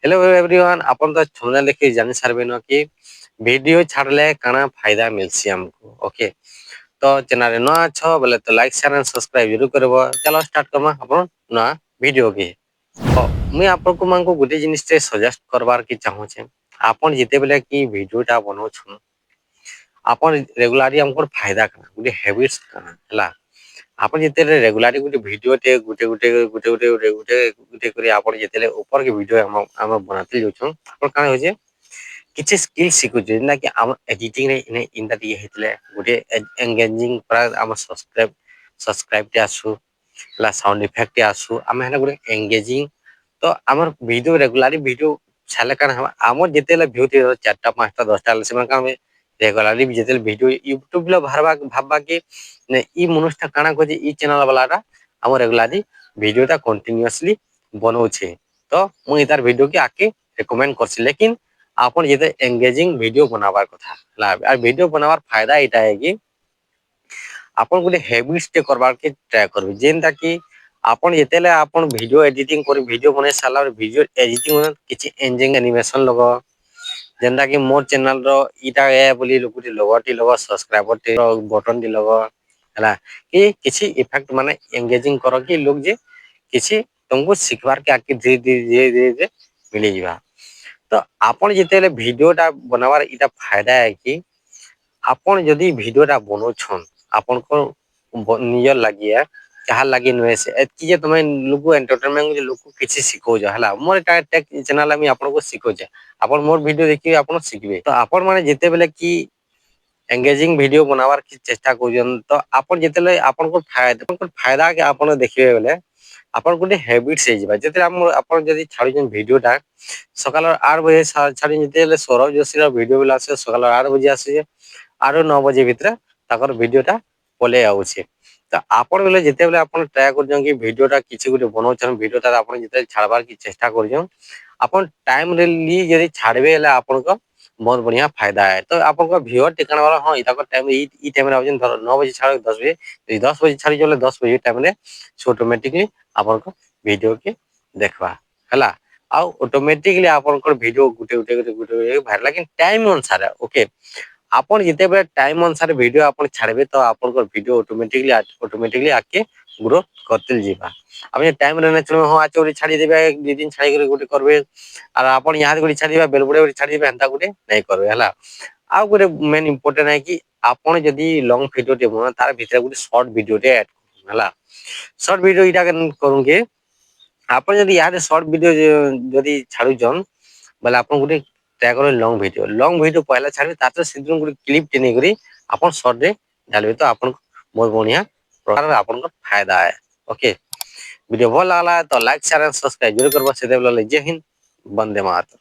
Hello everyone अपन तो thumbnail देखि जानि सारबेन कि वीडियो छाड़ले काना फायदा मिलसी हमको। ओके तो चैनल रे नया छ बोले तो लाइक शेयर एंड सब्सक्राइब जरूर करबो। चलो स्टार्ट करमा अपन नया वीडियो के। तो मुई आपन को मांको गुटे जिनिस ते सजेस्ट करबार की चाहू छे। आपन जिते बेले की वीडियोटा बनाउ छु आपन रेगुलरली हमको फायदा काना गुटे हैबिट्स काना हला। आपन जिते रेगुलरली गुटे वीडियो टे गुटे करी आपन जिते ऊपर के वीडियो हम बनाते जाउछन आपन काना हो जे किछि स्किल सिखु जे ना कि हम एडिटिंग रे इने इंदा दिए हेतले गुटे एंगेजिंग पर हम सब्सक्राइब टे आसु ला साउंड इफेक्ट टे आसु हम हेना गुटे एंगेजिंग तो हमर वीडियो रेगुलरली वीडियो छाले काना हम हमर जिते व्यू थे 4टा 5टा 10टा से का रेगुलरली जिते वीडियो यूट्यूब ला भाबबा कि ने ई मनुष्यटा काना को जे ई चैनल वालाटा हम रेगुलरली वीडियोटा कंटीन्यूअसली बनौछे तो मु इतार वीडियो के आके रिकमेंड करछि। लेकिन आपन जेते एंगेजिंग वीडियो बनावार कथा ला आ वीडियो बनावार फायदा एटा है कि आपन गुटे हैबिट्स टे करबार के ट्राई करबे जेनता कि आपन जेतेले आपन वीडियो एडिटिंग कर वीडियो बने साला वीडियो एडिटिंग किछि एंजिंग एनिमेशन लगो जेनता कि मोर चैनल रो इटा ए बोली गुटे लोगो टी लगो सब्सक्राइबर टी बटन टी लगो हला कि किछि इफेक्ट माने एंगेजिंग करो कि लोग जे किछि तुमको सिखबार के आके धीरे मिली जिवा। तो आपन जेतेले वीडियोटा बनावार इटा फायदा है कि आपन जदी वीडियोटा बनो छन आपन को नियर लागिए कहा लागी नय से एतकी जे तमे लोगो एंटरटेनमेंट जे लोग किछि सिखो जा हला मोर एटा टेक चैनल में आपन को सिखो जे आपन मोर वीडियो देखि आपन सिखबे तो आपन माने जेते बेले कि एंगेजिंग वीडियो बनावार की चेष्टा करियन तो आपन जेतेले आपन को फायदा के आपन देखिबे बेले आपन गुटे हैबिट्स हे जिबा जेते हम आपन जदी छाडी जन वीडियोटा सकाल 8 बजे छाडी जेतेले सौरभ जोशी वीडियो बेला से सकाल 8 बजे आसे 8 9 बजे भितर ताकर वीडियोटा पले आउछे। तो आपन बेले जेते बेले आपन ट्राई कर जन कि वीडियोटा किछि गुटे बनौछन वीडियोटा आपन जेते छाड़बार की चेष्टा कर जन आपन टाइम रे ली जदी छाड़बे हला आपन को बहुत बढ़िया फायदा है। तो आपन को व्यूअर टिकाना वाला हां इता को टाइम ई टाइम रे आउछन धर 9 बजे छाड़ 10 बजे 10 बजे छाड़ी जले 10 बजे टाइम रे ऑटोमेटिकली आपन को वीडियो के देखबा हला आ ऑटोमेटिकली आपन को वीडियो गुटे भाइर लेकिन टाइम अनुसार ओके आपन जेते बे टाइम अनुसार वीडियो आपन छाड़बे तो आपन को वीडियो ऑटोमेटिकली आके ग्रोथ करते जीवा। अब ये टाइम रे चलो हां आ चोरी छाड़ी देबे एक दो दिन छाड़ी करे गुटे करबे और आपन यहां गुटे छाड़ी देबे बेलबुड़े गुटे छाड़ी देबे हंता गुटे नहीं करबे हला। आ गुटे मेन इंपोर्टेंट है कि आपन जदी लॉन्ग वीडियो टे बना तार भीतर गुटे शॉर्ट वीडियो टे ऐड हला शॉर्ट वीडियो इटा करूंगे आपन जदी यार शॉर्ट वीडियो जदी छाड़ू जन बोले आपन गुटे ट्राई करो लॉन्ग वीडियो पहला छाड़बे तातर सिद्धन गुटे क्लिप टे नै करी आपन शॉर्ट रे डालबे तो आपन बहुत बढ़िया प्रकार आपन को फायदा है। ओके वीडियो भल लागला तो लाइक शेयर एंड सब्सक्राइब जरूर करबो। से जय हिंद वंदे मातरम।